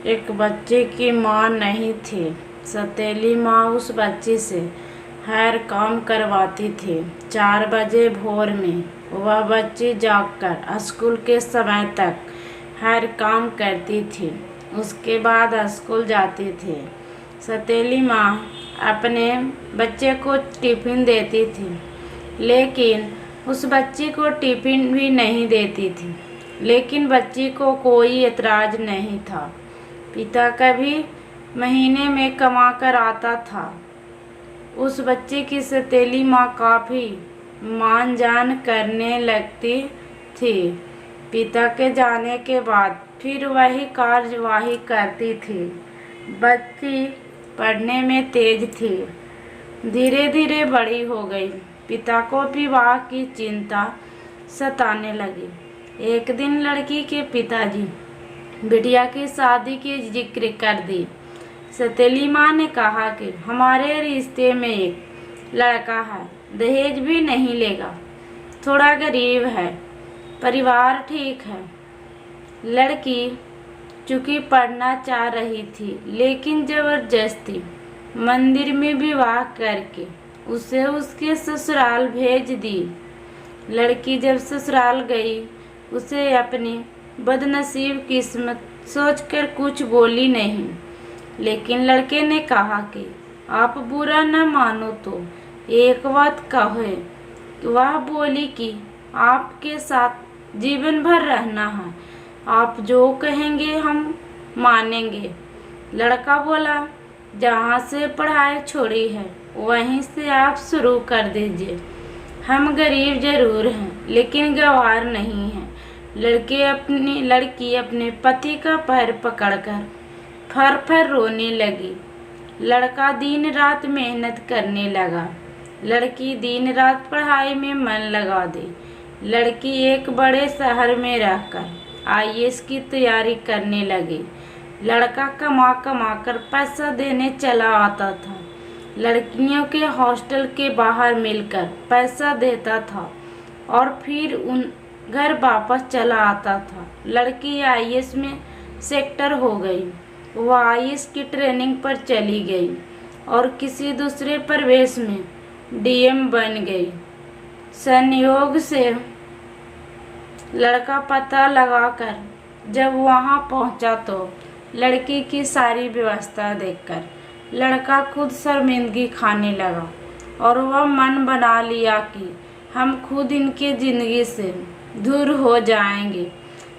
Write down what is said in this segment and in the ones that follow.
एक बच्चे की माँ नहीं थी। सौतेली माँ उस बच्चे से हर काम करवाती थी। 4 बजे भोर में वह बच्ची जागकर स्कूल के समय तक हर काम करती थी। उसके बाद स्कूल जाती थी। सौतेली माँ अपने बच्चे को टिफ़िन देती थी, लेकिन उस बच्ची को टिफ़िन भी नहीं देती थी। लेकिन बच्ची को कोई एतराज़ नहीं था। पिता कभी महीने में कमा कर आता था। उस बच्चे की सौतेली माँ काफ़ी मान जान करने लगती थी। पिता के जाने के बाद फिर वही कार्यवाही करती थी। बच्ची पढ़ने में तेज थी। धीरे धीरे बड़ी हो गई। पिता को विवाह की चिंता सताने लगी। एक दिन लड़की के पिताजी बिटिया की शादी की जिक्र कर दी। सौतेली माँ ने कहा कि हमारे रिश्ते में एक लड़का है, दहेज भी नहीं लेगा, थोड़ा गरीब है, परिवार ठीक है। लड़की चूँकि पढ़ना चाह रही थी, लेकिन जबरदस्ती मंदिर में विवाह करके उसे उसके ससुराल भेज दी। लड़की जब ससुराल गई, उसे अपनी बदनसीब किस्मत सोचकर कुछ बोली नहीं। लेकिन लड़के ने कहा कि आप बुरा न मानो तो एक बात कहे। वह बोली कि आपके साथ जीवन भर रहना है, आप जो कहेंगे हम मानेंगे। लड़का बोला, जहाँ से पढ़ाई छोड़ी है वहीं से आप शुरू कर दीजिए। हम गरीब जरूर हैं, लेकिन गंवार नहीं हैं। लड़की अपने पति का पैर पकड़कर फर फर रोने लगी। लड़का दिन रात मेहनत करने लगा। लड़की दिन रात पढ़ाई में मन लगा दी। लड़की एक बड़े शहर में रहकर आईएएस की तैयारी करने लगी। लड़का कमा कमा कर पैसा देने चला आता था। लड़कियों के हॉस्टल के बाहर मिलकर पैसा देता था और फिर उन घर वापस चला आता था। लड़की आईएएस में सेलेक्ट हो गई। वह आईएएस की ट्रेनिंग पर चली गई और किसी दूसरे प्रदेश में डीएम बन गई। संयोग से लड़का पता लगाकर जब वहां पहुंचा तो लड़की की सारी व्यवस्था देखकर लड़का खुद शर्मिंदगी खाने लगा और वह मन बना लिया कि हम खुद इनके ज़िंदगी से दूर हो जाएंगे।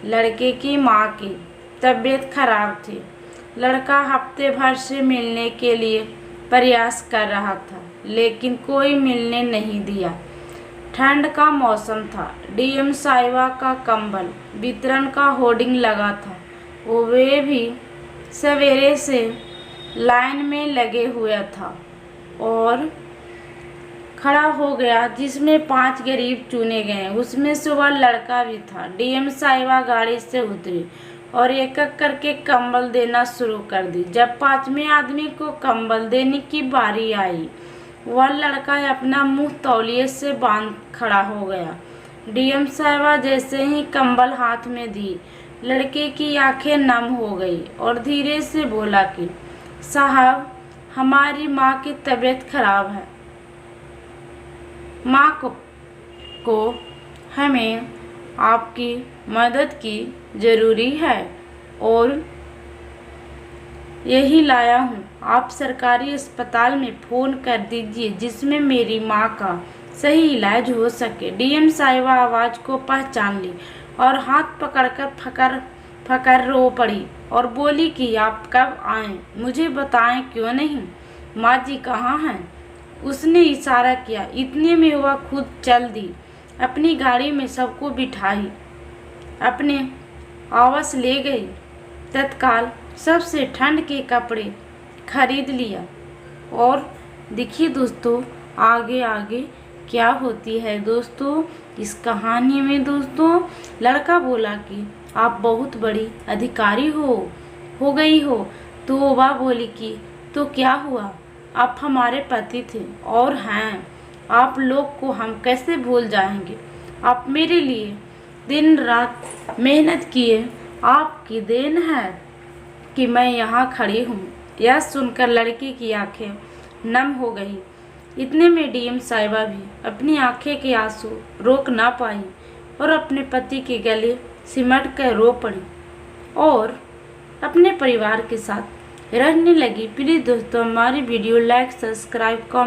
लड़के की माँ की तबीयत खराब थी। लड़का हफ्ते भर से मिलने के लिए प्रयास कर रहा था, लेकिन कोई मिलने नहीं दिया। ठंड का मौसम था। डीएम साहिबा का कंबल वितरण का होर्डिंग लगा था। वे भी सवेरे से लाइन में लगे हुए था और खड़ा हो गया, जिसमें 5 गरीब चुने गए। उसमें से वह लड़का भी था। डीएम साहिबा गाड़ी से उतरी और एक एक करके कंबल देना शुरू कर दी। जब 5वें आदमी को कंबल देने की बारी आई, वह लड़का अपना मुंह तौलिए से बांध खड़ा हो गया। डीएम साहिबा जैसे ही कंबल हाथ में दी, लड़के की आंखें नम हो गई और धीरे से बोला कि साहब, हमारी माँ की तबीयत खराब है। माँ को हमें आपकी मदद की ज़रूरी है और यही लाया हूँ। आप सरकारी अस्पताल में फ़ोन कर दीजिए, जिसमें मेरी माँ का सही इलाज हो सके। डीएम साहिबा आवाज़ को पहचान ली और हाथ पकड़कर फकर रो पड़ी और बोली कि आप कब आएँ, मुझे बताएं क्यों नहीं। माँ जी कहाँ हैं? उसने इशारा किया। इतने में वह खुद चल दी। अपनी गाड़ी में सबको बिठाई, अपने आवास ले गई। तत्काल सबसे ठंड के कपड़े खरीद लिया और देखिए दोस्तों, आगे आगे क्या होती है दोस्तों इस कहानी में। दोस्तों, लड़का बोला कि आप बहुत बड़ी अधिकारी हो गई हो। तो वह बोली कि तो क्या हुआ, आप हमारे पति थे और हैं, आप लोग को हम कैसे भूल जाएंगे। आप मेरे लिए दिन रात मेहनत किए, आपकी देन है। कि मैं यहाँ खड़ी हूँ। यह सुनकर लड़की की आंखें नम हो गई। इतने में डीएम साहिबा भी अपनी आंखें के आंसू रोक ना पाई और अपने पति के गले सिमट कर रो पड़ी और अपने परिवार के साथ रहने लगी। प्लीज़ दोस्तों, हमारी वीडियो लाइक, सब्सक्राइब, कमेंट